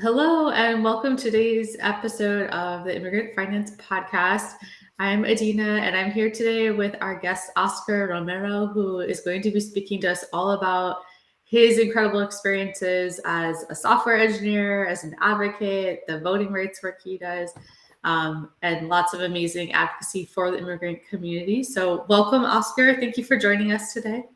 Hello, and welcome to today's episode of the Immigrant Finance Podcast. I'm Adina, and I'm here today with our guest, Oscar Romero, who is going to be speaking to us all about his incredible experiences as a software engineer, as an advocate, the voting rights work he does, and lots of amazing advocacy for the immigrant community. So, welcome, Oscar. Thank you for joining us today.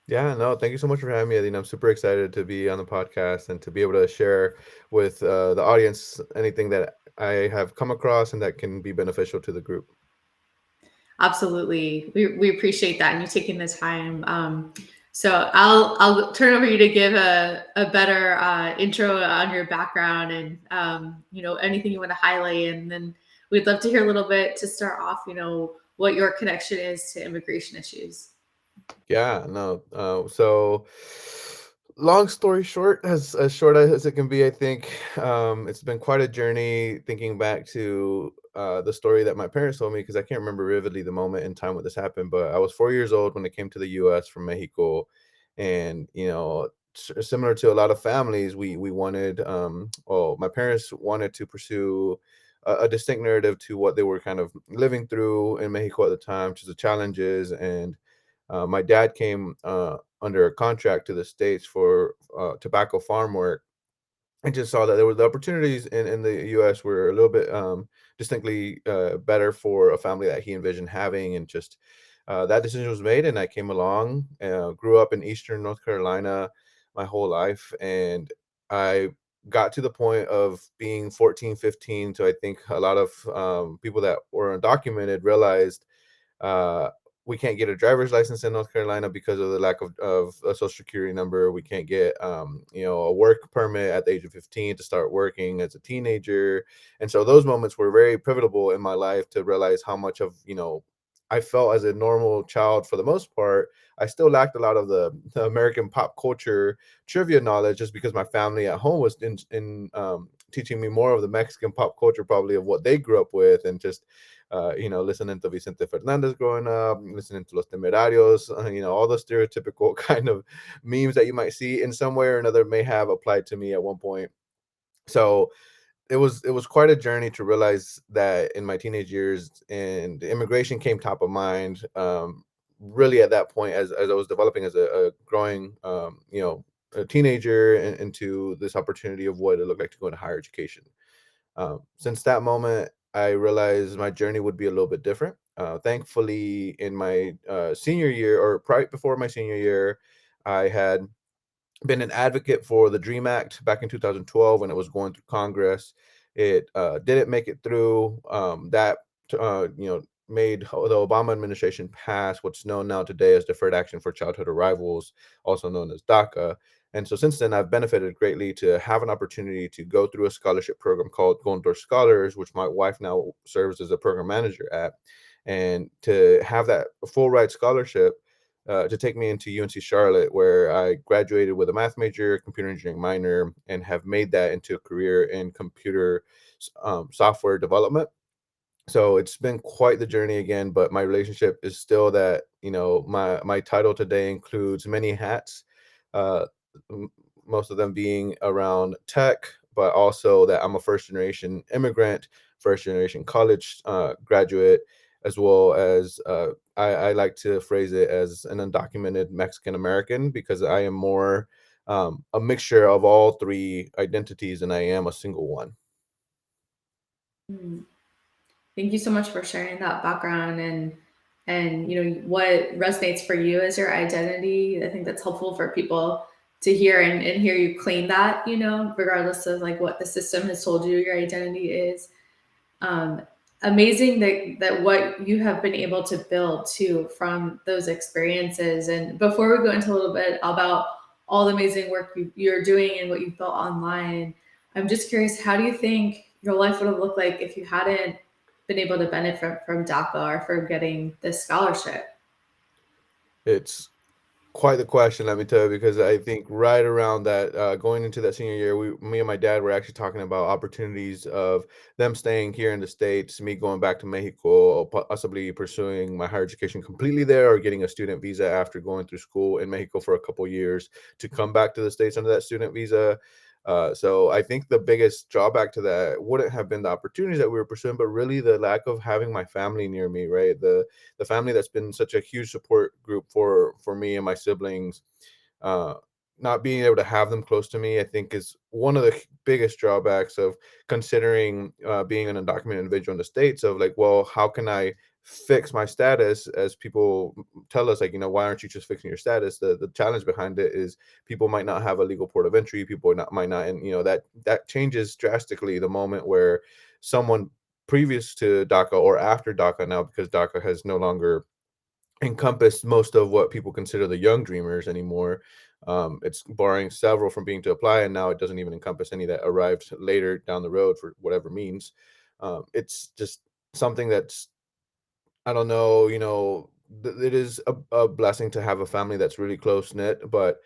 Yeah, no, thank you so much for having me, Adine. I'm super excited to be on the podcast and to be able to share with the audience anything that I have come across and that can be beneficial to the group. Absolutely. We appreciate that and you taking the time. So I'll turn over you to give a better intro on your background and anything you want to highlight, and then we'd love to hear a little bit to start off. What your connection is to immigration issues. Yeah, no. So long story short, as short as it can be, I think it's been quite a journey thinking back to the story that my parents told me because I can't remember vividly the moment in time when this happened, but I was 4 years old when it came to the U.S. from Mexico, and similar to a lot of families, we wanted, well, my parents wanted to pursue a distinct narrative to what they were kind of living through in Mexico at the time, which is the challenges. And my dad came under a contract to the States for tobacco farm work. I just saw that there were the opportunities in the U.S. were a little bit distinctly better for a family that he envisioned having, and just that decision was made, and I came along. Grew up in Eastern North Carolina my whole life, and I got to the point of being 14, 15. So I think a lot of people that were undocumented realized uh, we can't get a driver's license in North Carolina because of the lack of a social security number. We can't get, a work permit at the age of 15 to start working as a teenager. And so those moments were very pivotal in my life to realize how much of, I felt as a normal child for the most part. I still lacked a lot of the American pop culture trivia knowledge just because my family at home was in teaching me more of the Mexican pop culture, probably of what they grew up with, and just listening to Vicente Fernandez growing up, listening to Los Temerarios, all the stereotypical kind of memes that you might see in some way or another may have applied to me at one point. So it was quite a journey to realize that in my teenage years, and immigration came top of mind. Really at that point, as I was developing as a growing, a teenager, and into this opportunity of what it looked like to go into higher education. Since that moment, I realized my journey would be a little bit different. Thankfully, in my senior year, or right before my senior year, I had been an advocate for the Dream Act back in 2012 when it was going through Congress. It didn't make it through. That made the Obama administration pass what's known now today as Deferred Action for Childhood Arrivals, also known as DACA. And so since then, I've benefited greatly to have an opportunity to go through a scholarship program called Gondor Scholars, which my wife now serves as a program manager at, and to have that full ride scholarship to take me into UNC Charlotte, where I graduated with a math major, computer engineering minor, and have made that into a career in computer software development. So it's been quite the journey again, but my relationship is still that, my title today includes many hats, uh, m- most of them being around tech, but also that I'm a first generation immigrant, first generation college graduate, as well as I like to phrase it as an undocumented Mexican American, because I am more a mixture of all three identities than I am a single one. Mm. Thank you so much for sharing that background and what resonates for you as your identity. I think that's helpful for people to hear and hear you claim that, regardless of like what the system has told you your identity is. um, Amazing that what you have been able to build too from those experiences. And before we go into a little bit about all the amazing work you're doing and what you've built online, I'm just curious, how do you think your life would have looked like if you hadn't been able to benefit from DACA or from getting this scholarship? It's quite the question, let me tell you, because I think right around that, going into that senior year, me and my dad were actually talking about opportunities of them staying here in the States, me going back to Mexico, or possibly pursuing my higher education completely there, or getting a student visa after going through school in Mexico for a couple years to come back to the States under that student visa. So I think the biggest drawback to that wouldn't have been the opportunities that we were pursuing, but really the lack of having my family near me, right? The family that's been such a huge support group for me and my siblings, uh, not being able to have them close to me, I think, is one of the biggest drawbacks of considering being an undocumented individual in the States. Of like, well, how can I fix my status? As people tell us, like, why aren't you just fixing your status? The challenge behind it is people might not have a legal port of entry. People might not, and that changes drastically the moment where someone previous to DACA or after DACA now, because DACA has no longer encompass most of what people consider the young dreamers anymore. It's barring several from being to apply, and now it doesn't even encompass any that arrived later down the road for whatever means. It's just something that's, I don't know, it is a blessing to have a family that's really close knit, but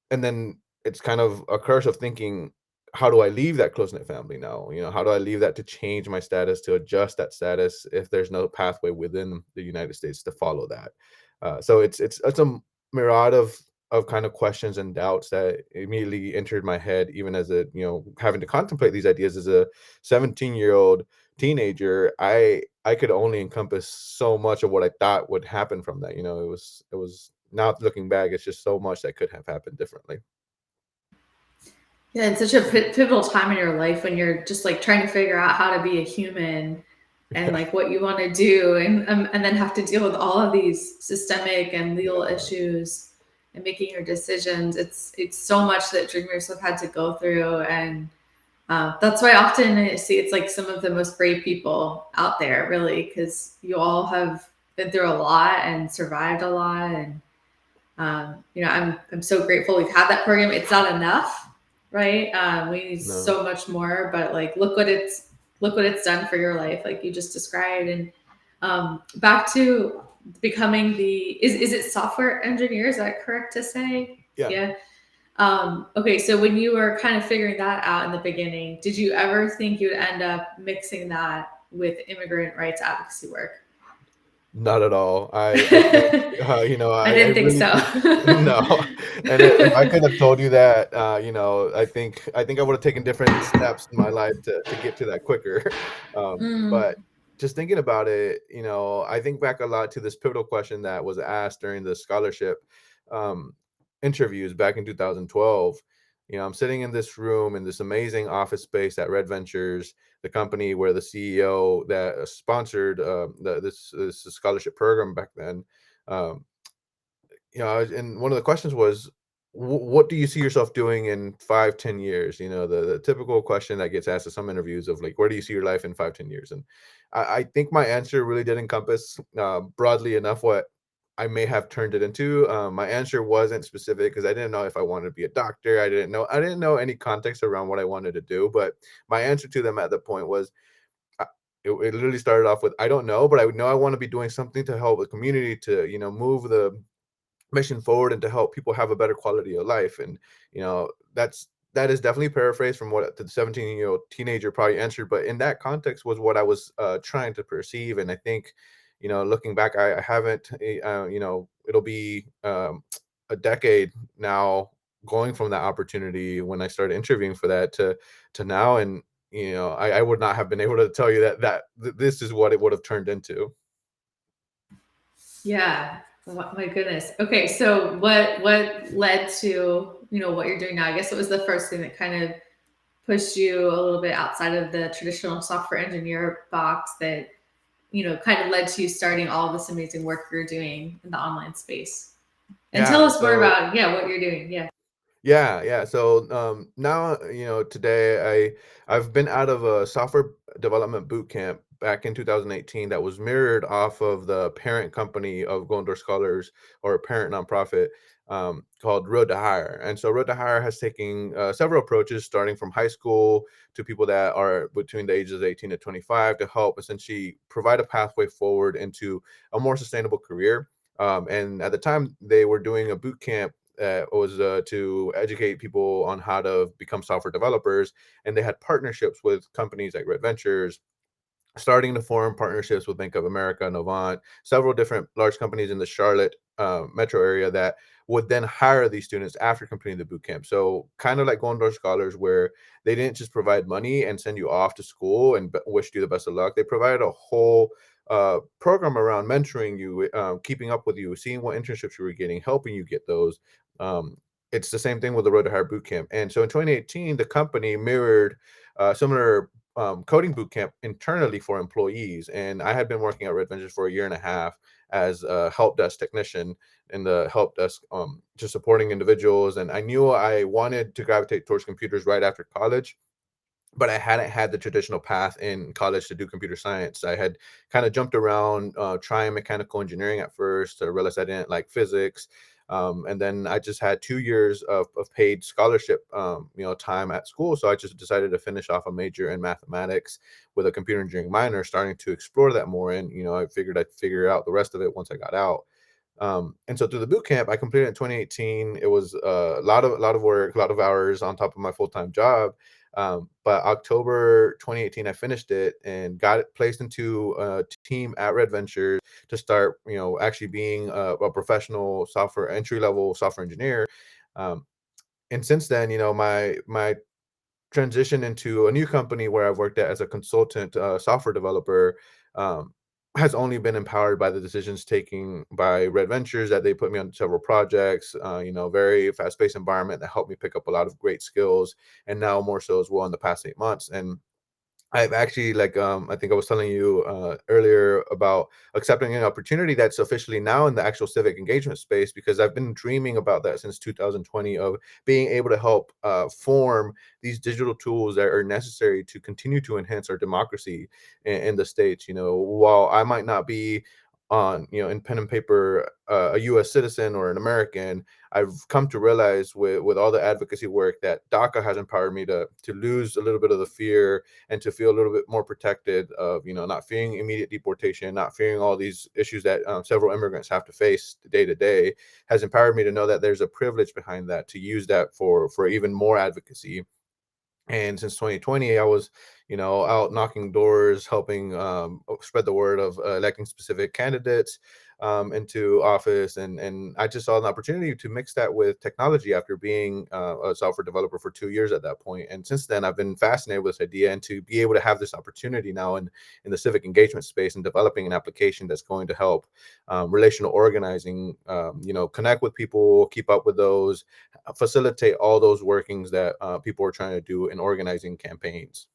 and then it's kind of a curse of thinking, how do I leave that close-knit family now? How do I leave that to change my status, to adjust that status if there's no pathway within the United States to follow that? So it's a myriad of kind of questions and doubts that immediately entered my head, even as having to contemplate these ideas as a 17-year-old teenager. I could only encompass so much of what I thought would happen from that. It was now looking back, it's just so much that could have happened differently. Yeah, it's such a pivotal time in your life when you're just like trying to figure out how to be a human and like what you want to do, and then have to deal with all of these systemic and legal Yeah, issues and making your decisions. It's so much that dreamers have had to go through, and that's why often I see it's like some of the most brave people out there, really, because you all have been through a lot and survived a lot. And I'm so grateful we've had that program. It's not enough, right? We need no. so much more, but like look what it's done for your life, like you just described. And back to becoming the is it software engineer? Is that correct to say? Yeah. Yeah. Okay, so when you were kind of figuring that out in the beginning, did you ever think you'd end up mixing that with immigrant rights advocacy work? Not at all. I think, I I didn't think really so. think no, and if I could have told you that, I think I would have taken different steps in my life to get to that quicker. But Mm. just thinking about it, I think back a lot to this pivotal question that was asked during the scholarship um, interviews back in 2012. I'm sitting in this room in this amazing office space at Red Ventures, the company where the CEO that sponsored this scholarship program back then. Um, and one of the questions was, what do you see yourself doing in 5, 10 years? The typical question that gets asked at some interviews of like, where do you see your life in 5, 10 years? And I think my answer really did encompass broadly enough what I may have turned it into. My answer wasn't specific because I didn't know if I wanted to be a doctor. I didn't know any context around what I wanted to do. But my answer to them at the point was, uh, it literally started off with, I don't know, but I know I want to be doing something to help the community, to move the mission forward and to help people have a better quality of life. And that is definitely paraphrased from what the 17-year-old teenager probably answered, but in that context was what I was trying to perceive. And I think, looking back, I haven't it'll be a decade now, going from that opportunity when I started interviewing for that to now. And I would not have been able to tell you that this is what it would have turned into. Yeah. My goodness. Okay, so what led to what you're doing now? I guess it was the first thing that kind of pushed you a little bit outside of the traditional software engineer box that kind of led to you starting all this amazing work you're doing in the online space. And tell Yeah, us more so about what you're doing. Yeah. yeah, yeah. So now, today I've been out of a software development boot camp back in 2018 that was mirrored off of the parent company of Golden Door Scholars, or a parent nonprofit called Road to Hire. And so Road to Hire has taken several approaches, starting from high school to people that are between the ages of 18 to 25, to help essentially provide a pathway forward into a more sustainable career. And at the time, they were doing a boot camp was to educate people on how to become software developers. And they had partnerships with companies like Red Ventures, starting to form partnerships with Bank of America, Novant, several different large companies in the Charlotte metro area that would then hire these students after completing the boot camp. So kind of like going door scholars, where they didn't just provide money and send you off to school and wished you the best of luck. They provided a whole program around mentoring you, keeping up with you, seeing what internships you were getting, helping you get those. Um, it's the same thing with the Road to Hire boot camp. And so in 2018, the company mirrored similar coding boot camp internally for employees. And I had been working at Red Ventures for a year and a half as a help desk technician in the help desk, just supporting individuals. And I knew I wanted to gravitate towards computers right after college, but I hadn't had the traditional path in college to do computer science. I had kind of jumped around, trying mechanical engineering at first. I realized I didn't like physics. And then I just had 2 years of paid scholarship, time at school. So I just decided to finish off a major in mathematics with a computer engineering minor, starting to explore that more. And, I figured I'd figure out the rest of it once I got out. And so through the boot camp I completed in 2018, it was a lot of work, a lot of hours on top of my full-time job. But October 2018, I finished it and got it placed into a team at Red Ventures to start, actually being a professional software entry-level software engineer. Um, and since then, my transition into a new company where I've worked at as a consultant software developer, has only been empowered by the decisions taken by Red Ventures, that they put me on several projects, very fast paced environment that helped me pick up a lot of great skills. And now more so as well in the past 8 months. And I've actually, like, I think I was telling you earlier about accepting an opportunity that's officially now in the actual civic engagement space, because I've been dreaming about that since 2020, of being able to help form these digital tools that are necessary to continue to enhance our democracy in the states. While I might not be on, in pen and paper, a U.S. citizen or an American, I've come to realize with all the advocacy work that DACA has empowered me to lose a little bit of the fear and to feel a little bit more protected of, not fearing immediate deportation, not fearing all these issues that several immigrants have to face day to day, has empowered me to know that there's a privilege behind that, to use that for even more advocacy. And since 2020, I was, out knocking doors, helping spread the word of electing specific candidates into office. And I just saw an opportunity to mix that with technology after being a software developer for 2 years at that point. And since then, I've been fascinated with this idea, and to be able to have this opportunity now in the civic engagement space and developing an application that's going to help relational organizing, connect with people, keep up with those, facilitate all those workings that people are trying to do in organizing campaigns.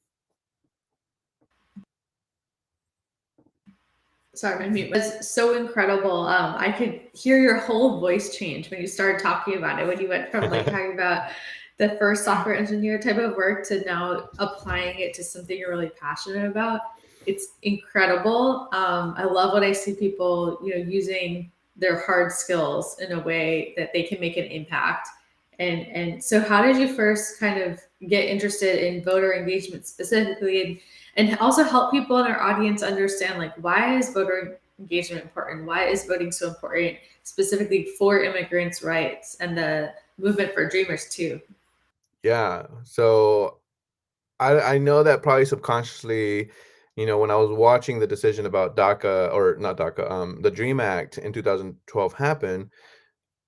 Sorry, my mute was so incredible. I could hear your whole voice change when you started talking about it, when you went from like talking about the first software engineer type of work to now applying it to something you're really passionate about. It's incredible. I love when I see people, using their hard skills in a way that they can make an impact. And so how did you first kind of get interested in voter engagement specifically, and also help people in our audience understand, like, why is voter engagement important? Why is voting so important specifically for immigrants' rights and the movement for dreamers too? Yeah. So I know that probably subconsciously, when I was watching the decision about DACA, or not DACA, the Dream Act in 2012 happen,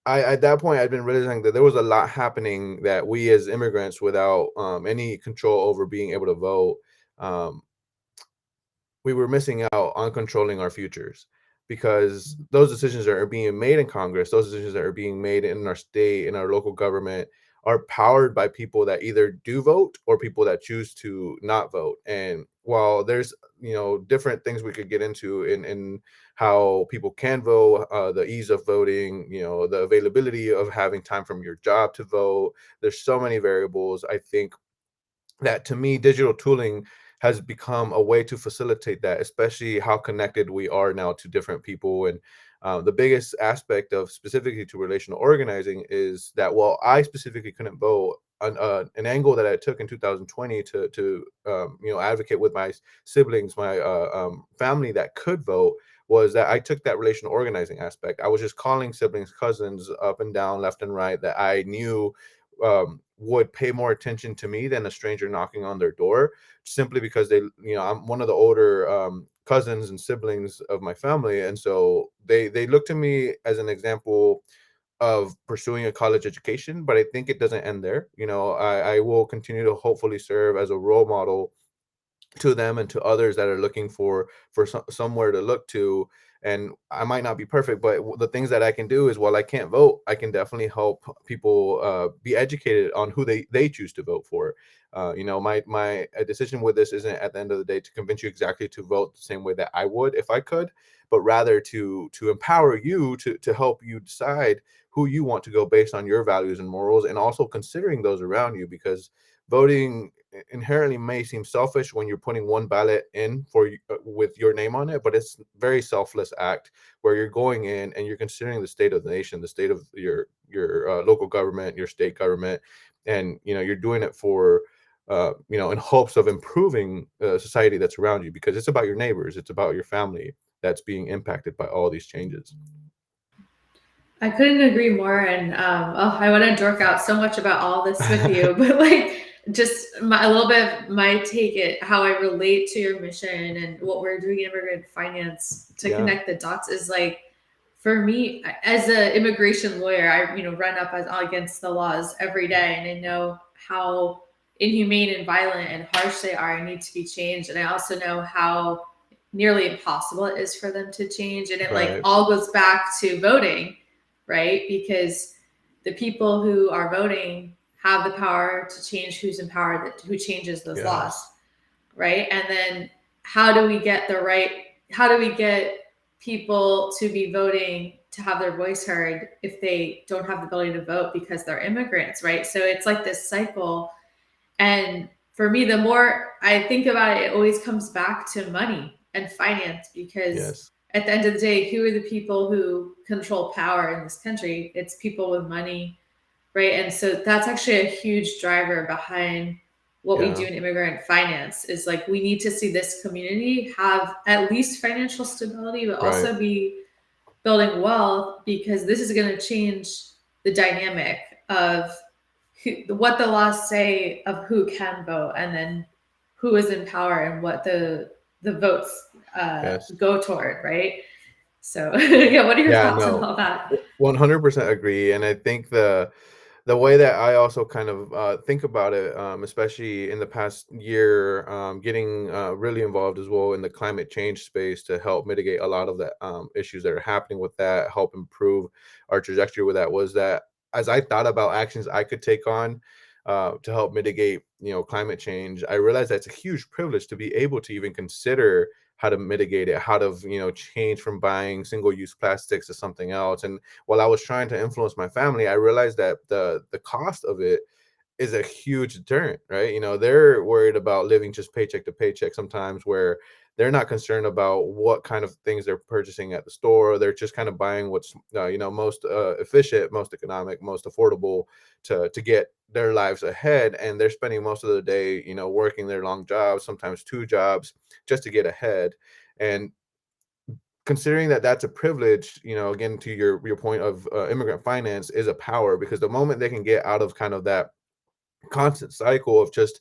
I at that point I'd been realizing that there was a lot happening that we as immigrants, without any control over being able to vote, um, we were missing out on controlling our futures, because those decisions that are being made in Congress, those decisions that are being made in our state, in our local government, are powered by people that either do vote or people that choose to not vote. And while there's, different things we could get into in how people can vote, the ease of voting, the availability of having time from your job to vote, there's so many variables. I think that, to me, digital tooling has become a way to facilitate that, especially how connected we are now to different people. And the biggest aspect of specifically to relational organizing is that, while I specifically couldn't vote, an angle that I took in 2020 to advocate with my siblings, my family that could vote, was that I took that relational organizing aspect. I was just calling siblings, cousins, up and down, left and right, that I knew would pay more attention to me than a stranger knocking on their door, simply because I'm one of the older cousins and siblings of my family, and so they look to me as an example of pursuing a college education. But I think it doesn't end there. I will continue to hopefully serve as a role model to them and to others that are looking for somewhere to look to. And I might not be perfect, but the things that I can do is, while I can't vote, I can definitely help people be educated on who they choose to vote for. My decision with this isn't, at the end of the day, to convince you exactly to vote the same way that I would if I could, but rather to empower you to help you decide who you want to go based on your values and morals, and also considering those around you. Because voting inherently may seem selfish when you're putting one ballot in with your name on it, but it's very selfless act where you're going in and you're considering the state of the nation, the state of your local government, your state government, and you're doing it for in hopes of improving society that's around you, because it's about your neighbors, it's about your family that's being impacted by all these changes. I couldn't agree more. And I want to dork out so much about all this with you, but like just a little bit of my take it, how I relate to your mission and what we're doing in immigrant finance to Yeah. connect the dots is like, for me as an immigration lawyer, I run up against the laws every day, and I know how inhumane and violent and harsh they are and need to be changed. And I also know how nearly impossible it is for them to change. And it like Right. all goes back to voting, right? Because the people who are voting have the power to change who's in power, who changes those laws, Yes. right? And then how do we get how do we get people to be voting to have their voice heard if they don't have the ability to vote because they're immigrants, right? So it's like this cycle. And for me, the more I think about it, it always comes back to money and finance, because Yes. at the end of the day, who are the people who control power in this country? It's people with money, right? And so that's actually a huge driver behind what we do Yeah. in immigrant finance is like we need to see this community have at least financial stability, but Right. also be building wealth, because this is going to change the dynamic of what the laws say of who can vote, and then who is in power and what the votes Yes. go toward, right? So yeah, what are your Yeah, thoughts on no, all that? 100% agree. And I think the way that I also kind of think about it, especially in the past year, getting really involved as well in the climate change space to help mitigate a lot of the issues that are happening with that, help improve our trajectory with that, was that as I thought about actions I could take on to help mitigate, climate change, I realized that's a huge privilege to be able to even consider how to mitigate it, how to, change from buying single-use plastics to something else. And while I was trying to influence my family, I realized that the cost of it is a huge deterrent, right? They're worried about living just paycheck to paycheck sometimes, where they're not concerned about what kind of things they're purchasing at the store. They're just kind of buying what's most efficient, most economic, most affordable to get their lives ahead. And they're spending most of the day, working their long jobs, sometimes two jobs, just to get ahead. And considering that that's a privilege, again, to your point of immigrant finance is a power, because the moment they can get out of kind of that constant cycle of just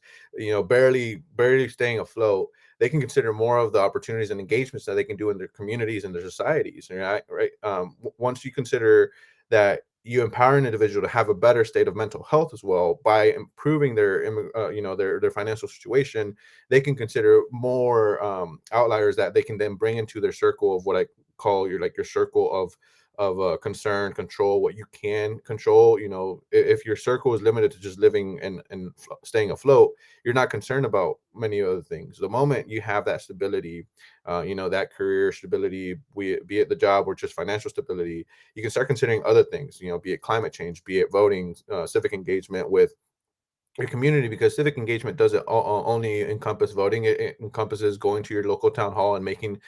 barely staying afloat, they can consider more of the opportunities and engagements that they can do in their communities and their societies, right. Once you consider that you empower an individual to have a better state of mental health as well by improving their financial situation, they can consider more outliers that they can then bring into their circle of what I call your circle of concern, control, what you can control. If your circle is limited to just living and staying afloat, you're not concerned about many other things. The moment you have that stability, that career stability, be it the job or just financial stability, you can start considering other things, be it climate change, be it voting, civic engagement with your community, because civic engagement doesn't only encompass voting. It encompasses going to your local town hall and making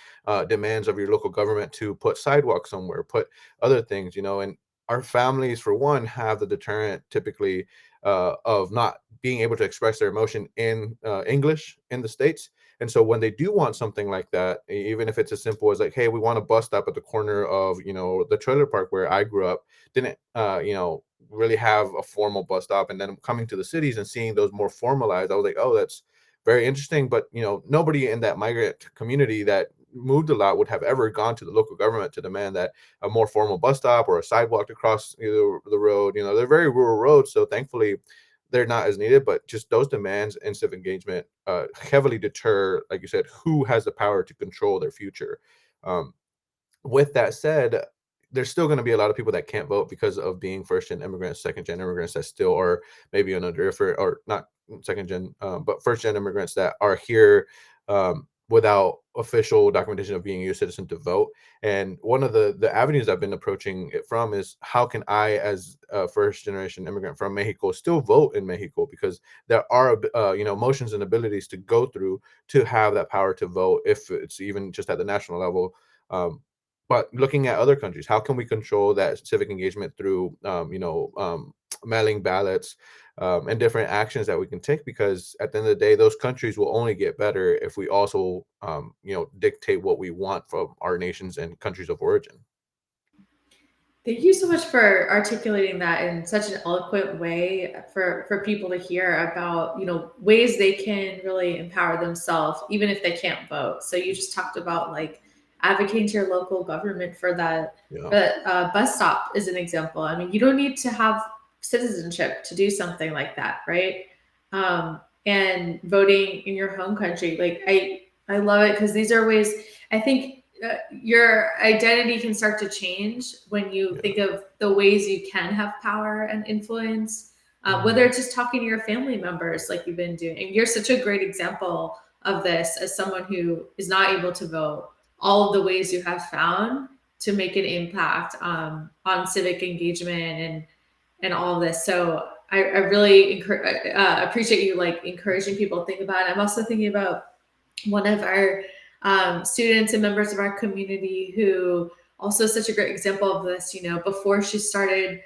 demands of your local government to put sidewalks somewhere, put other things, and our families, for one, have the deterrent typically of not being able to express their emotion in English in the States. And so when they do want something like that, even if it's as simple as like, hey, we want a bus stop at the corner of, the trailer park where I grew up, didn't really have a formal bus stop. And then coming to the cities and seeing those more formalized, I was like, oh, that's very interesting. But nobody in that migrant community that moved a lot would have ever gone to the local government to demand that a more formal bus stop or a sidewalk to cross the road. They're very rural roads, so thankfully they're not as needed. But just those demands and civic engagement heavily deter, like you said, who has the power to control their future. Um, with that said, there's still going to be a lot of people that can't vote because of being first gen immigrants, second gen immigrants that still are maybe on a different, or not second gen, but first gen immigrants that are here without official documentation of being a U.S. citizen to vote. And one of the avenues I've been approaching it from is, how can I, as a first generation immigrant from Mexico, still vote in Mexico? Because there are motions and abilities to go through to have that power to vote, if it's even just at the national level. Um, but looking at other countries, how can we control that civic engagement through, mailing ballots, and different actions that we can take? Because at the end of the day, those countries will only get better if we also, dictate what we want from our nations and countries of origin. Thank you so much for articulating that in such an eloquent way for people to hear about, ways they can really empower themselves even if they can't vote. So you just talked about like advocating to your local government for that. Yeah. But bus stop is an example. I mean, you don't need to have citizenship to do something like that, right? And voting in your home country, like I love it because these are ways I think your identity can start to change when you Yeah. think of the ways you can have power and influence, whether Hmm. it's just talking to your family members like you've been doing. And you're such a great example of this as someone who is not able to vote. All of the ways you have found to make an impact on civic engagement and all of this. So I really appreciate you like encouraging people to think about it. I'm also thinking about one of our students and members of our community who also is such a great example of this. Before she started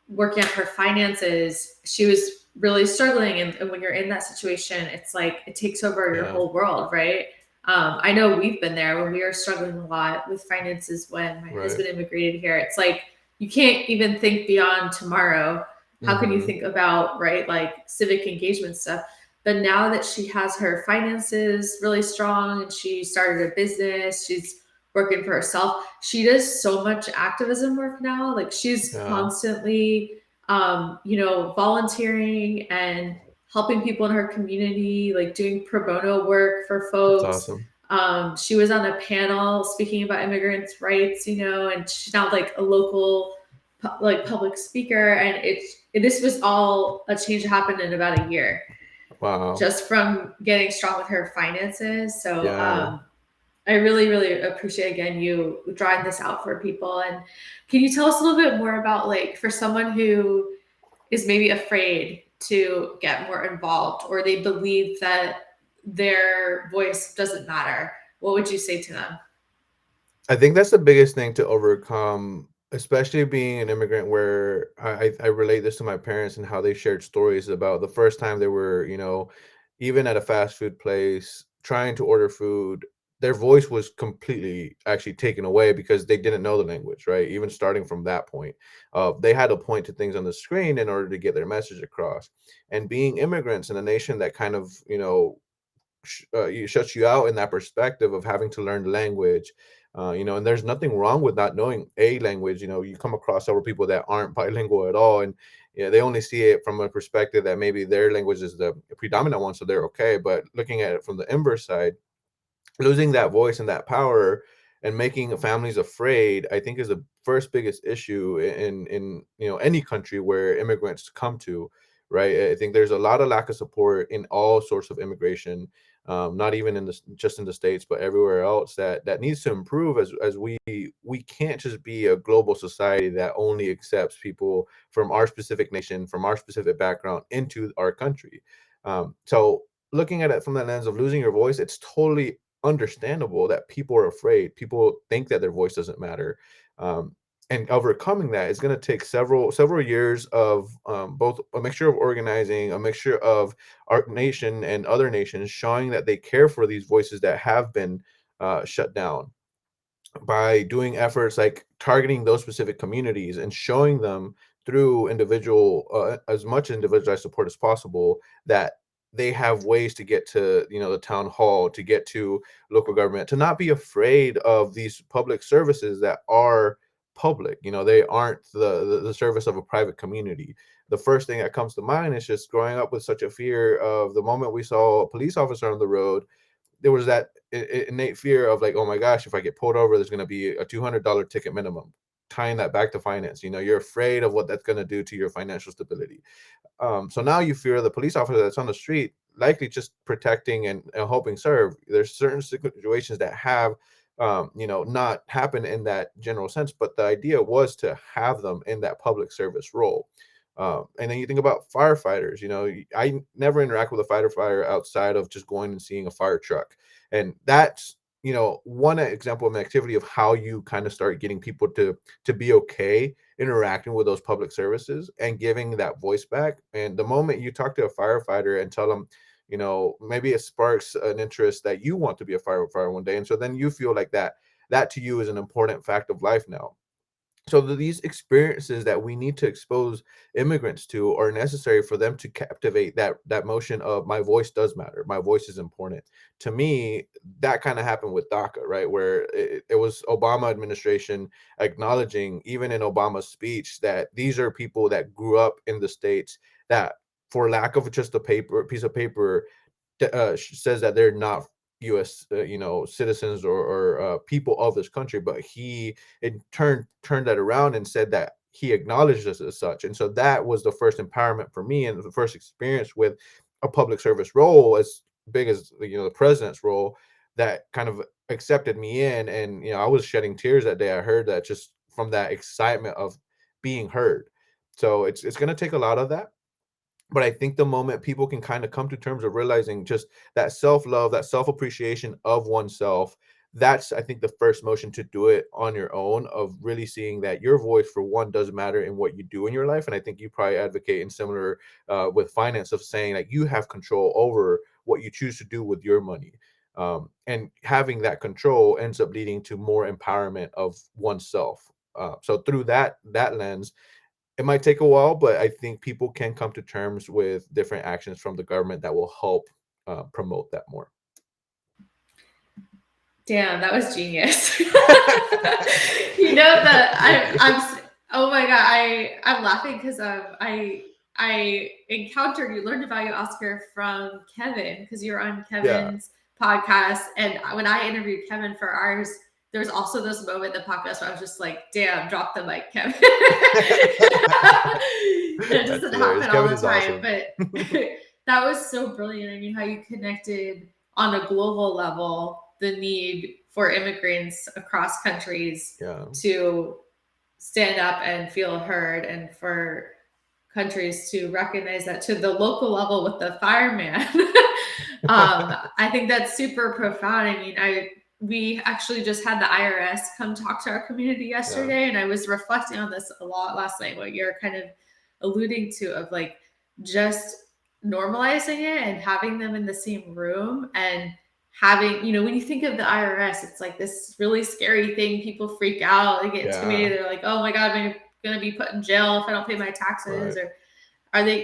working on her finances, she was really struggling. And when you're in that situation, it's like it takes over your Yeah. whole world, right? I know we've been there when we were struggling a lot with finances when my Right. husband immigrated here. It's like you can't even think beyond tomorrow. How can you Hmm. think about, right, like civic engagement stuff? But now that she has her finances really strong and she started a business, she's working for herself. She does so much activism work now. Like she's Yeah. constantly, volunteering and helping people in her community, like doing pro bono work for That's folks. awesome. She was on a panel speaking about immigrants' rights, and she's now like a local, like public speaker. And this was all a change that happened in about a year Wow. just from getting strong with her finances. So Yeah. I really, really appreciate again you drawing this out for people. And can you tell us a little bit more about like for someone who is maybe afraid to get more involved or they believe that their voice doesn't matter? What would you say to them? I think that's the biggest thing to overcome, especially being an immigrant, where I relate this to my parents and how they shared stories about the first time they were, even at a fast food place trying to order food. Their voice was completely actually taken away because they didn't know the language, right? Even starting from that point, they had to point to things on the screen in order to get their message across. And being immigrants in a nation that kind of, shuts you out in that perspective of having to learn the language. And there's nothing wrong with not knowing a language. You come across several people that aren't bilingual at all, and they only see it from a perspective that maybe their language is the predominant one, so they're okay. But looking at it from the inverse side, losing that voice and that power and making families afraid, I think, is the first biggest issue in any country where immigrants come to. Right, I think there's a lot of lack of support in all sorts of immigration, not even in this just in the states but everywhere else, that needs to improve, as we can't just be a global society that only accepts people from our specific nation, from our specific background into our country. So looking at it from the lens of losing your voice, it's totally understandable that people are afraid. People think that their voice doesn't matter. Um, and overcoming that is going to take several years of, both a mixture of organizing, a mixture of our nation and other nations showing that they care for these voices that have been shut down, by doing efforts like targeting those specific communities and showing them through individual as much individualized support as possible, that they have ways to get to, the town hall, to get to local government, to not be afraid of these public services that are public. They aren't the service of a private community. The first thing that comes to mind is just growing up with such a fear of the moment we saw a police officer on the road. There was that innate fear of like, oh my gosh, if I get pulled over, there's going to be a $200 ticket minimum. Tying that back to finance, you're afraid of what that's going to do to your financial stability. So now you fear the police officer that's on the street, likely just protecting and helping serve. There's certain situations that have, not happen in that general sense, but the idea was to have them in that public service role. And then you think about firefighters. I never interact with a firefighter outside of just going and seeing a fire truck, and that's one example of an activity of how you kind of start getting people to be okay interacting with those public services and giving that voice back. And the moment you talk to a firefighter and tell them, maybe it sparks an interest that you want to be a firefighter one day, and so then you feel like that to you is an important fact of life now. So these experiences that we need to expose immigrants to are necessary for them to captivate that motion of my voice does matter, my voice is important. To me, that kind of happened with DACA, right? Where it was Obama administration acknowledging, even in Obama's speech, that these are people that grew up in the states that, for lack of just a piece of paper, says that they're not U.S. Citizens or people of this country, but he in turn turned that around and said that he acknowledged us as such. And so that was the first empowerment for me and the first experience with a public service role as big as the president's role, that kind of accepted me in. And I was shedding tears that day. I heard that, just from that excitement of being heard. So it's going to take a lot of that, but I think the moment people can kind of come to terms of realizing just that self-love, that self-appreciation of oneself, that's, I think, the first motion to do it on your own, of really seeing that your voice, for one, does matter in what you do in your life. And I think you probably advocate in similar with finance, of saying that you have control over what you choose to do with your money. And having that control ends up leading to more empowerment of oneself. So through that lens, it might take a while, but I think people can come to terms with different actions from the government that will help promote that more. Damn, that was genius. That Thank you. oh my God, I'm laughing because I encountered you, learned about you, Oscar, from Kevin, because you were on Yeah. Kevin's podcast. And when I interviewed Kevin for ours, there was also this moment in the podcast where I was just like, damn, drop the mic, Kevin. It That's doesn't hilarious. happen all Kevin the is time, awesome. but that was so brilliant. I mean, how you connected on a global level the need for immigrants across countries Yeah. to stand up and feel heard, and for countries to recognize that to the local level with the fireman. I think that's super profound. I mean, we actually just had the IRS come talk to our community Yeah. yesterday, and I was reflecting on this a lot last night, what you're kind of alluding to, of like just normalizing it and having them in the same room, and having, when you think of the IRS, it's like this really scary thing. People freak out, they get Yeah. intimidated. They're like, oh my God, am I going to be put in jail if I don't pay my taxes? Right. Or are they,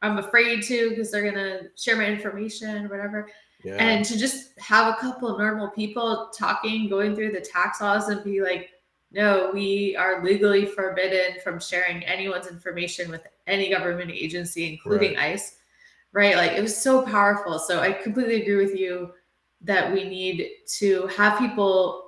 I'm afraid to, because they're going to share my information or whatever. Yeah. And to just have a couple of normal people talking, going through the tax laws, and be like, no, we are legally forbidden from sharing anyone's information with any government agency, including Right. ICE. Right? Like, it was so powerful. So I completely agree with you that we need to have people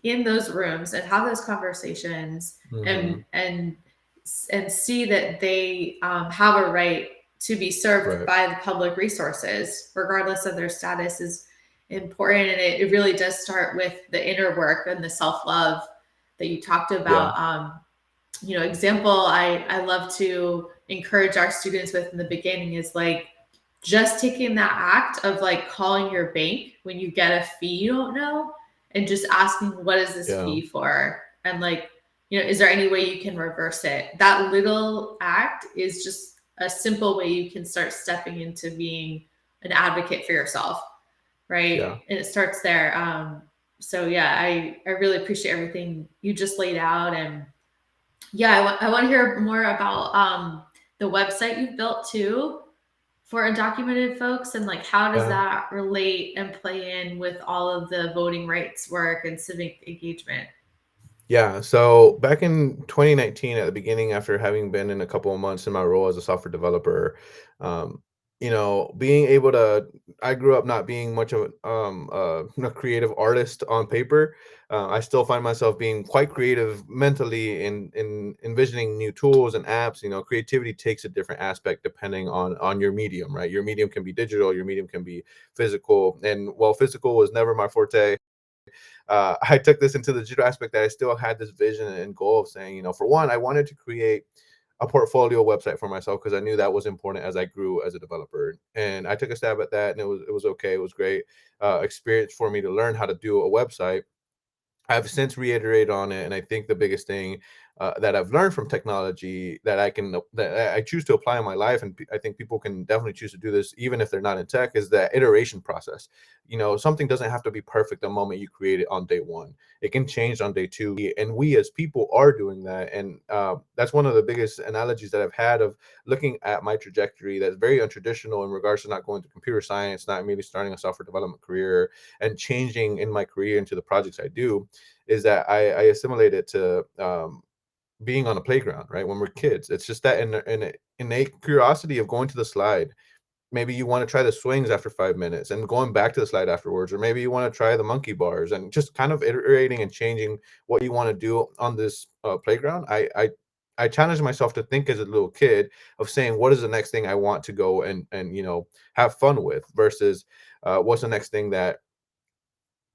in those rooms and have those conversations, Mm-hmm. and see that they have a right to be served Right. by the public resources, regardless of their status, is important. And it really does start with the inner work and the self-love that you talked Yeah. about. Example I love to encourage our students with in the beginning is like just taking that act of like calling your bank when you get a fee you don't know, and just asking, what is this Yeah. fee for? And like, is there any way you can reverse it? That little act is just a simple way you can start stepping into being an advocate for yourself, right? Yeah. And it starts there. So yeah, I really appreciate everything you just laid out. And Yeah, I want to hear more about the website you've built too for undocumented folks, and like how does Yeah. that relate and play in with all of the voting rights work and civic engagement? Yeah, so back in 2019, at the beginning, after having been in a couple of months in my role as a software developer, um, being able to, I grew up not being much of a creative artist on paper. I still find myself being quite creative mentally in envisioning new tools and apps. Creativity takes a different aspect depending on your medium, right? Your medium can be digital, your medium can be physical, and while physical was never my forte, I took this into the digital aspect that I still had this vision and goal of saying, for one, I wanted to create a portfolio website for myself because I knew that was important as I grew as a developer. And I took a stab at that, and it was okay. It was great experience for me to learn how to do a website. I've since reiterated on it, and I think the biggest thing that I've learned from technology that I choose to apply in my life, and I think people can definitely choose to do this even if they're not in tech, is that iteration process. Something doesn't have to be perfect the moment you create it on day one. It can change on day two, and we as people are doing that. And that's one of the biggest analogies that I've had of looking at my trajectory that's very untraditional in regards to not going to computer science, not immediately starting a software development career, and changing in my career into the projects I do is that I assimilate it to being on a playground, right? When we're kids, it's just that innate curiosity of going to the slide. Maybe you want to try the swings after 5 minutes and going back to the slide afterwards, or maybe you want to try the monkey bars and just kind of iterating and changing what you want to do on this playground. I challenge myself to think as a little kid of saying, what is the next thing I want to go and have fun with versus what's the next thing that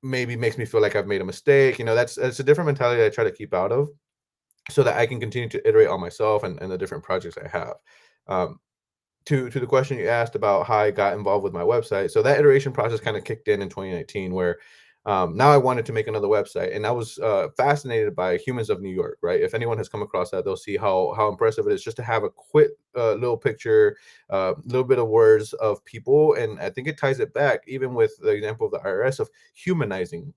maybe makes me feel like I've made a mistake. That's a different mentality I try to keep out of so that I can continue to iterate on myself and the different projects I have. Um, to the question you asked about how I got involved with my website, so that iteration process kind of kicked in 2019, where now I wanted to make another website, and I was fascinated by Humans of New York. Right, if anyone has come across that, they'll see how impressive it is just to have a quick little picture, little bit of words of people, and I think it ties it back even with the example of the IRS of humanizing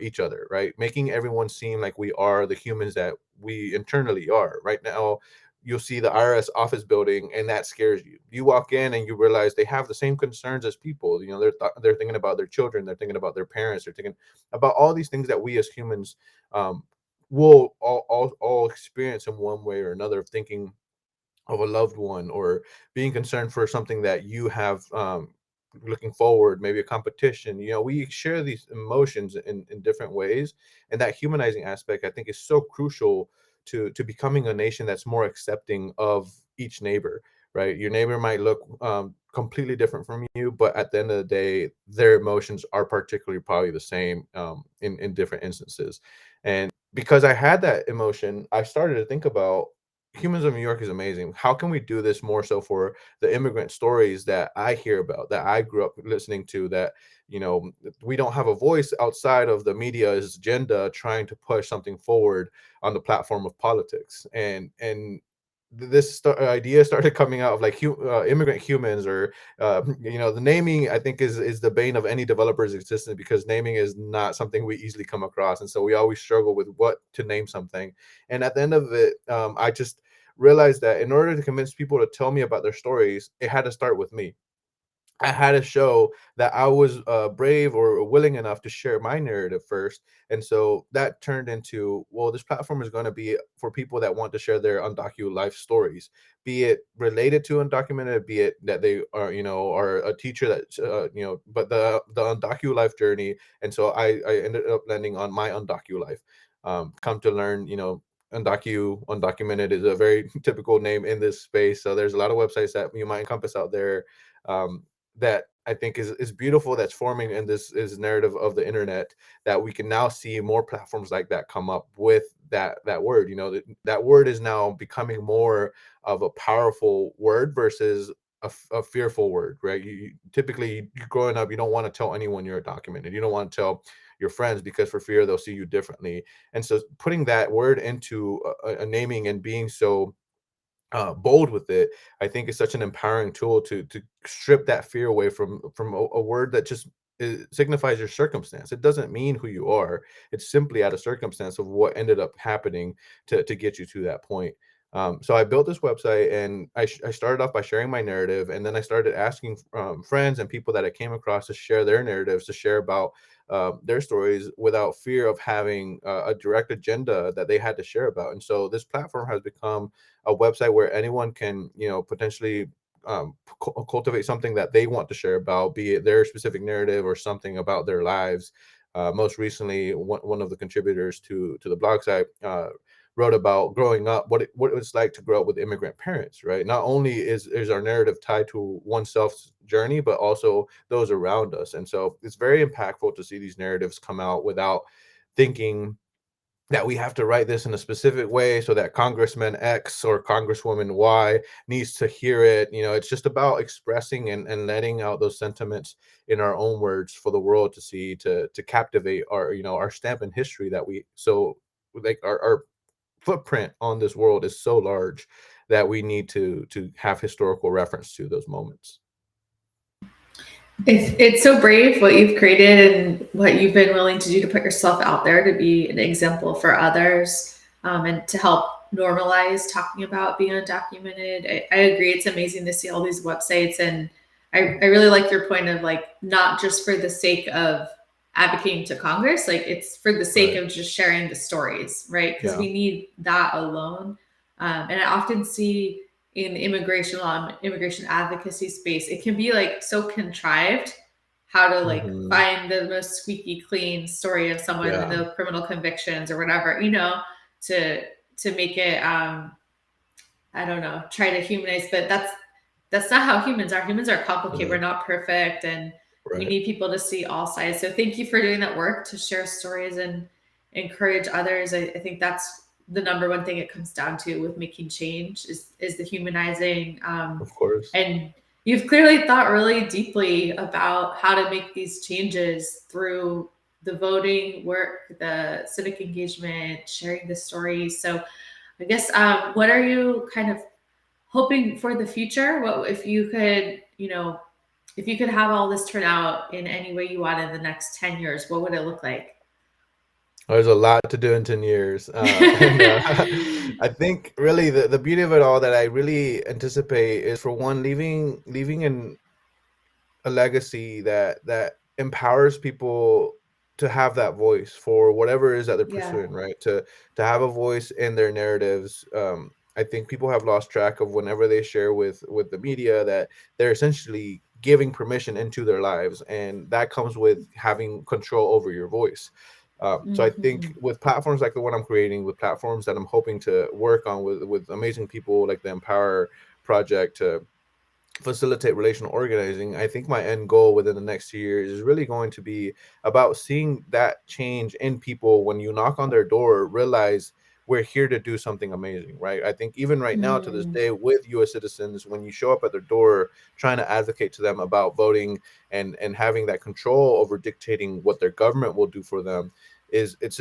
each other, right, making everyone seem like we are the humans that we internally are. Right now you'll see the IRS office building, and that scares you. You walk in and you realize they have the same concerns as people. They're thinking about their children, they're thinking about their parents, they're thinking about all these things that we as humans um, will all experience in one way or another. Thinking of a loved one or being concerned for something that you have looking forward, maybe a competition. We share these emotions in different ways, and that humanizing aspect I think is so crucial to becoming a nation that's more accepting of each neighbor. Right, your neighbor might look completely different from you, but at the end of the day their emotions are particularly probably the same in different instances. And because I had that emotion, I started to think about Humans of New York is amazing. How can we do this more so for the immigrant stories that I hear about, that I grew up listening to, that, we don't have a voice outside of the media's agenda trying to push something forward on the platform of politics. And idea started coming out of like immigrant humans, or the naming I think is the bane of any developer's existence, because naming is not something we easily come across, and so we always struggle with what to name something. And at the end of it, I just realized that in order to convince people to tell me about their stories, it had to start with me. I had to show that I was brave or willing enough to share my narrative first. And so that turned into, well, this platform is going to be for people that want to share their undocumented life stories, be it related to undocumented, be it that they are, are a teacher that, but the undocumented life journey. And so I ended up landing on my undocumented life. Come to learn, undocumented is a very typical name in this space. So there's a lot of websites that you might encompass out there. That I think is beautiful, that's forming in this is narrative of the internet, that we can now see more platforms like that come up with that word. That word is now becoming more of a powerful word versus a fearful word, right? Typically, you growing up, you don't want to tell anyone you're documented. You don't want to tell your friends because for fear they'll see you differently. And so putting that word into a naming and being so bold with it, I think is such an empowering tool to strip that fear away from a word that just it signifies your circumstance. It doesn't mean who you are. It's simply out of circumstance of what ended up happening to get you to that point. So I built this website, and I started off by sharing my narrative, and then I started asking friends and people that I came across to share their narratives, to share about their stories without fear of having a direct agenda that they had to share about. And so this platform has become a website where anyone can, potentially cultivate something that they want to share about, be it their specific narrative or something about their lives. Most recently, one of the contributors to the blog site wrote about growing up, what it's like to grow up with immigrant parents. Right? Not only is our narrative tied to oneself's journey, but also those around us. And so it's very impactful to see these narratives come out without thinking that we have to write this in a specific way so that Congressman X or Congresswoman Y needs to hear it. It's just about expressing and letting out those sentiments in our own words for the world to see, to captivate our stamp in history, that we so like our footprint on this world is so large that we need to have historical reference to those moments. It's so brave what you've created and what you've been willing to do to put yourself out there to be an example for others, and to help normalize talking about being undocumented. I agree. It's amazing to see all these websites. And I really like your point of like, not just for the sake of advocating to Congress, like it's for the sake Right. of just sharing the stories, right? Because Yeah. we need that alone. And I often see in immigration law and immigration advocacy space, it can be like so contrived how to like Hmm. find the most squeaky clean story of someone with Yeah. no criminal convictions or whatever, to make it I don't know, try to humanize, but that's not how humans are. Humans are complicated. We're Right. not perfect, and we Right. need people to see all sides. So thank you for doing that work to share stories and encourage others. I think that's the number one thing it comes down to with making change is the humanizing. Of course. And you've clearly thought really deeply about how to make these changes through the voting work, the civic engagement, sharing the stories. So I guess, what are you kind of hoping for the future? What if you could, if you could have all this turn out in any way you want in the next 10 years, what would it look like? There's a lot to do in 10 years. And I think really the beauty of it all that I really anticipate is, for one, leaving a legacy that empowers people to have that voice for whatever it is that they're Yeah. pursuing, right? To have a voice in their narratives. I think people have lost track of, whenever they share with the media, that they're essentially giving permission into their lives, and that comes with having control over your voice. So I think Hmm. with platforms like the one I'm creating, with platforms that I'm hoping to work on with amazing people like the Empower Project, to facilitate relational organizing, I think my end goal within the next 2 years is really going to be about seeing that change in people when you knock on their door, realize we're here to do something amazing, right? I think even right now, to this Mm. day, with US citizens, when you show up at their door trying to advocate to them about voting and having that control over dictating what their government will do for them, is it's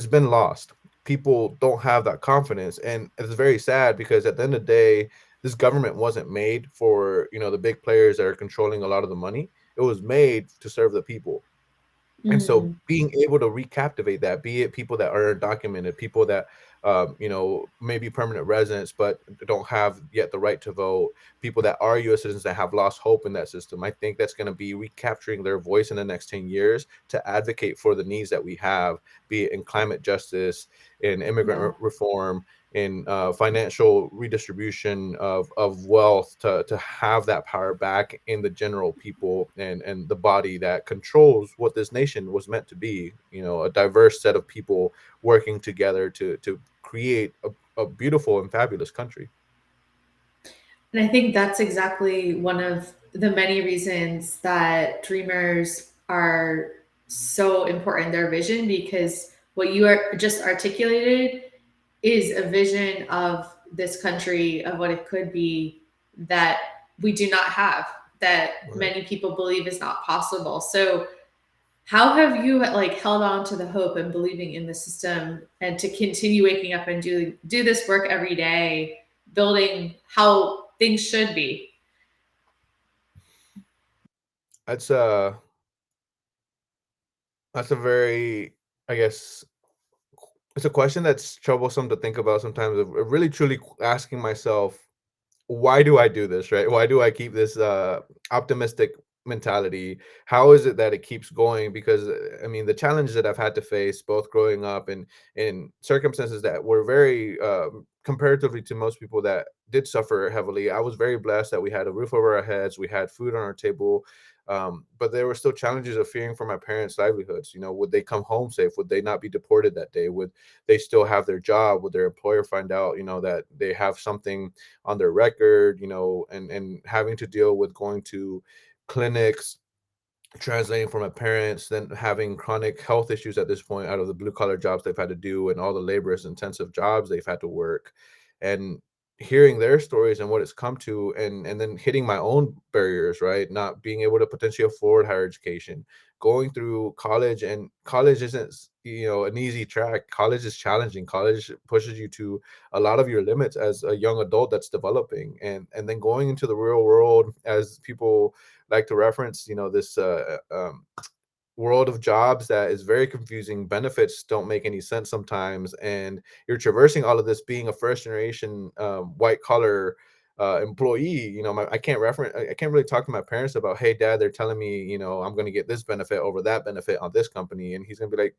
been lost. People don't have that confidence, and it's very sad, because at the end of the day, this government wasn't made for the big players that are controlling a lot of the money. It was made to serve the people. And so Mm. being able to recaptivate that, be it people that are undocumented, people that maybe permanent residents but don't have yet the right to vote, people that are US citizens that have lost hope in that system, I think that's going to be recapturing their voice in the next 10 years to advocate for the needs that we have, be it in climate justice, in immigrant Yeah. reform, in financial redistribution of wealth, to have that power back in the general people, and the body that controls what this nation was meant to be, a diverse set of people working together to create a beautiful and fabulous country. And I think that's exactly one of the many reasons that dreamers are so important, their vision, because what you are just articulated is a vision of this country, of what it could be, that we do not have, that Right. many people believe is not possible. So how have you like held on to the hope and believing in the system, and to continue waking up and do this work every day, building how things should be? That's that's a very, I guess, it's a question that's troublesome to think about sometimes. Of really truly asking myself, why do I do this, right? Why do I keep this optimistic mentality? How is it that it keeps going? Because I mean, the challenges that I've had to face, both growing up and in circumstances that were very comparatively to most people that did suffer heavily, I was very blessed that we had a roof over our heads, we had food on our table. But there were still challenges of fearing for my parents' livelihoods. You know, would they come home safe? Would they not be deported that day? Would they still have their job? Would their employer find out, that they have something on their record, and having to deal with going to clinics, translating for my parents, then having chronic health issues at this point out of the blue collar jobs they've had to do and all the laborious intensive jobs they've had to work, and hearing their stories and what it's come to, and then hitting my own barriers, right? Not being able to potentially afford higher education, going through college, and college isn't an easy track. College is challenging. College pushes you to a lot of your limits as a young adult that's developing, and then going into the real world, as people like to reference, this world of jobs that is very confusing. Benefits don't make any sense sometimes, and you're traversing all of this being a first generation white collar employee. I can't really talk to my parents about, hey, dad, they're telling me, I'm going to get this benefit over that benefit on this company, and he's going to be like,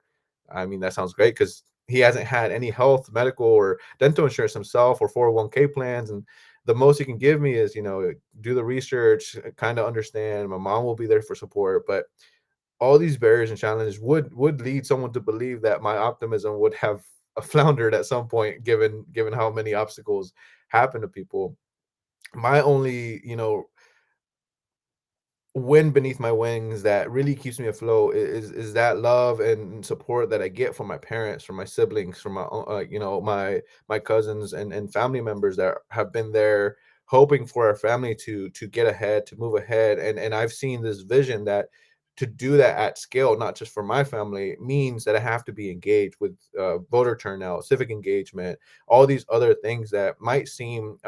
I mean, that sounds great, because he hasn't had any health, medical, or dental insurance himself, or 401k plans. And the most he can give me is, do the research, kind of understand. My mom will be there for support, but all these barriers and challenges would lead someone to believe that my optimism would have floundered at some point, given how many obstacles happen to people. My only, wind beneath my wings that really keeps me afloat is that love and support that I get from my parents, from my siblings, from my cousins and family members that have been there hoping for our family to get ahead, to move ahead. And I've seen this vision that to do that at scale, not just for my family, means that I have to be engaged with voter turnout, civic engagement, all these other things that might seem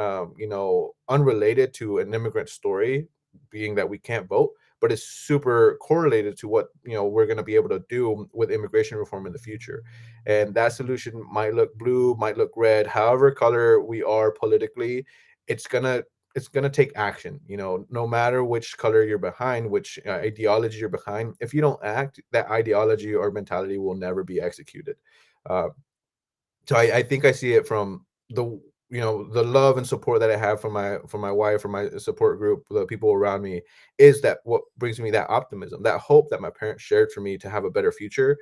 unrelated to an immigrant story, being that we can't vote, but it's super correlated to what we're going to be able to do with immigration reform in the future. And that solution might look blue, might look red, however color we are politically. It's gonna take action, no matter which color you're behind, which ideology you're behind. If you don't act, that ideology or mentality will never be executed. uh, so I think I see it from the love and support that I have from my wife, from my support group, the people around me, is that what brings me that optimism, that hope that my parents shared for me to have a better future.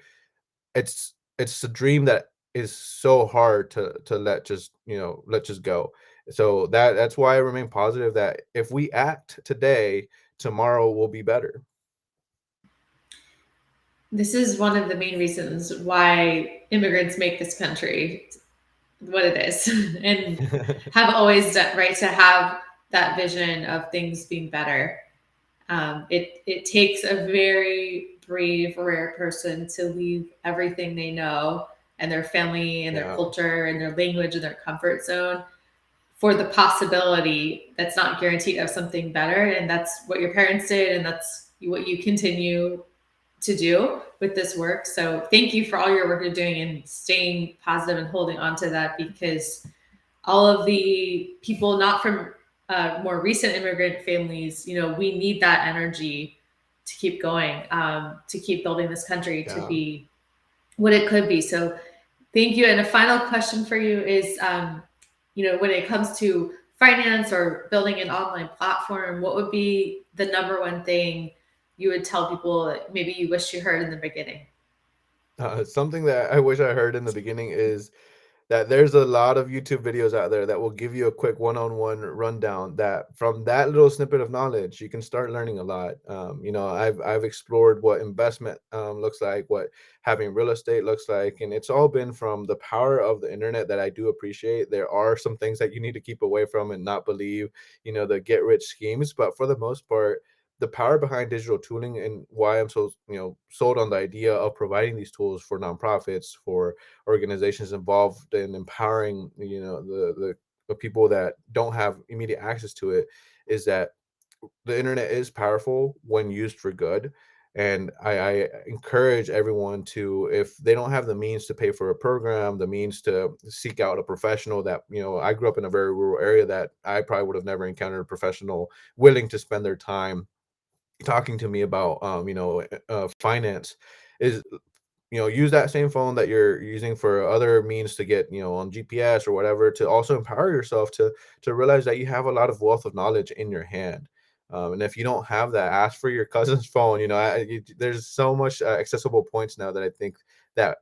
It's a dream that is so hard to let just go. So that's why I remain positive that if we act today, tomorrow will be better. This is one of the main reasons why immigrants make this country what it is and have always done, right? To have that vision of things being better. It takes a very brave, rare person to leave everything they know and their family and their Yeah, culture and their language and their comfort zone for the possibility that's not guaranteed of something better. And that's what your parents did, and that's what you continue to do with this work. So thank you for all your work you're doing and staying positive and holding on to that, because all of the people not from more recent immigrant families, we need that energy to keep going, to keep building this country to yeah. be what it could be. So thank you. And a final question for you is, when it comes to finance or building an online platform, what would be the number one thing you would tell people that maybe you wish you heard in the beginning? Something that I wish I heard in the beginning is that there's a lot of YouTube videos out there that will give you a quick one-on-one rundown, that from that little snippet of knowledge you can start learning a lot. I've explored what investment looks like, what having real estate looks like, and it's all been from the power of the internet that I do appreciate. There are some things that you need to keep away from and not believe, the get rich schemes, but for the most part, the power behind digital tooling, and why I'm so sold on the idea of providing these tools for nonprofits, for organizations involved in empowering the people that don't have immediate access to it, is that the internet is powerful when used for good. And I encourage everyone to, if they don't have the means to pay for a program, the means to seek out a professional that, I grew up in a very rural area that I probably would have never encountered a professional willing to spend their time talking to me about, finance, is, use that same phone that you're using for other means to get, on GPS or whatever, to also empower yourself to realize that you have a lot of wealth of knowledge in your hand. And if you don't have that, ask for your cousin's phone. There's so much accessible points now that I think that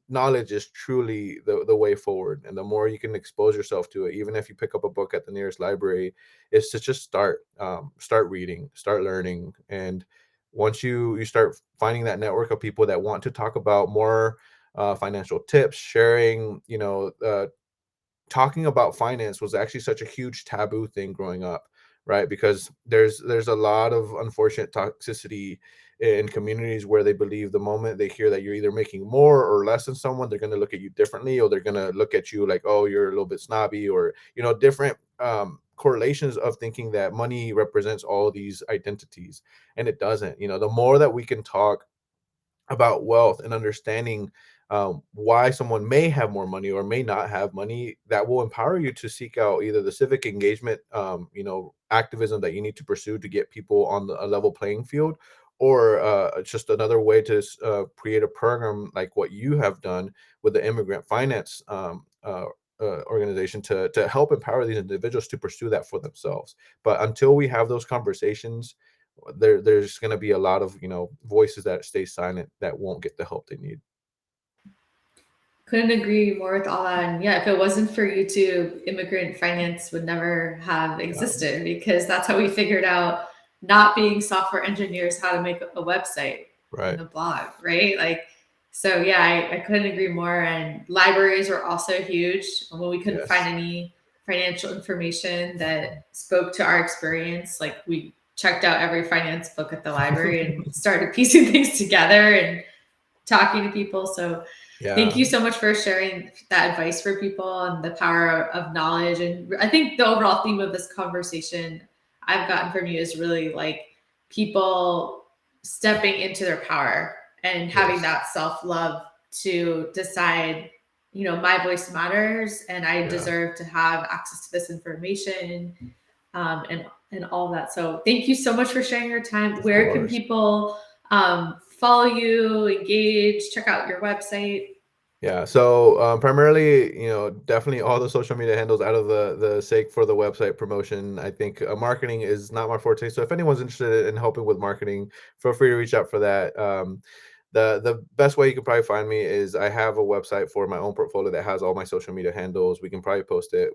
knowledge is truly the way forward. And the more you can expose yourself to it, even if you pick up a book at the nearest library, is to just start reading, start learning. And once you start finding that network of people that want to talk about more financial tips, sharing, talking about finance was actually such a huge taboo thing growing up, right? Because there's a lot of unfortunate toxicity in communities where they believe the moment they hear that you're either making more or less than someone, they're going to look at you differently, or they're going to look at you like, oh, you're a little bit snobby, or different correlations of thinking that money represents all these identities, and it doesn't. The more that we can talk about wealth and understanding why someone may have more money or may not have money, that will empower you to seek out either the civic engagement, activism that you need to pursue to get people on a level playing field, or just another way to create a program like what you have done with the immigrant finance organization, to help empower these individuals to pursue that for themselves. But until we have those conversations, there's going to be a lot of voices that stay silent that won't get the help they need. Couldn't agree more with all that. And yeah, if it wasn't for YouTube, immigrant finance would never have Yeah, existed, because that's how we figured out, not being software engineers, how to make a website and right. a blog, right? Like, so yeah, I couldn't agree more. And libraries were also huge when we couldn't find Yes. any financial information that spoke to our experience. Like, we checked out every finance book at the library and started piecing things together and talking to people. So thank Yeah. you so much for sharing that advice for people and the power of knowledge. And I think the overall theme of this conversation I've gotten from you is really like people stepping into their power and having Yes. that self love to decide, my voice matters and I Yeah. deserve to have access to this information, and all that. So thank you so much for sharing your time. Of Where can course. people follow you, engage, check out your website? Yeah. So primarily, definitely all the social media handles out of the sake for the website promotion. I think marketing is not my forte. So if anyone's interested in helping with marketing, feel free to reach out for that. The best way you can probably find me is I have a website for my own portfolio that has all my social media handles. We can probably post it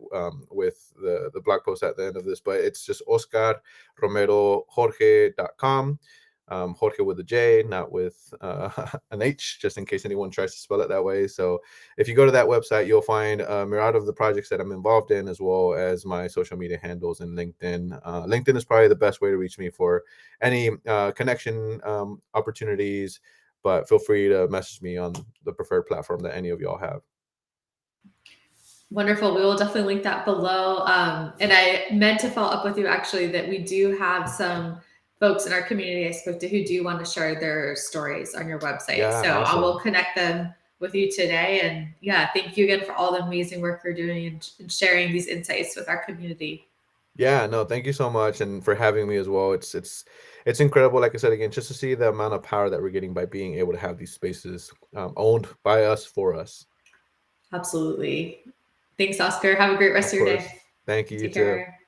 with the blog post at the end of this, but it's just oscarromerojorge.com. Jorge with a J, not with an H, just in case anyone tries to spell it that way. So if you go to that website, you'll find a myriad of the projects that I'm involved in, as well as my social media handles and LinkedIn. LinkedIn is probably the best way to reach me for any connection opportunities, but feel free to message me on the preferred platform that any of y'all have. Wonderful. We will definitely link that below. And I meant to follow up with you actually that we do have some folks in our community I spoke to who do want to share their stories on your website. Yeah, So I will awesome. connect them with you today. And yeah, thank you again for all the amazing work you're doing and sharing these insights with our community. Yeah, no, thank you so much, and for having me as well. It's incredible, like I said again, just to see the amount of power that we're getting by being able to have these spaces owned by us for us. Absolutely. Thanks, Oscar. Have a great rest Of of your course. day. Thank you, you Take too. care.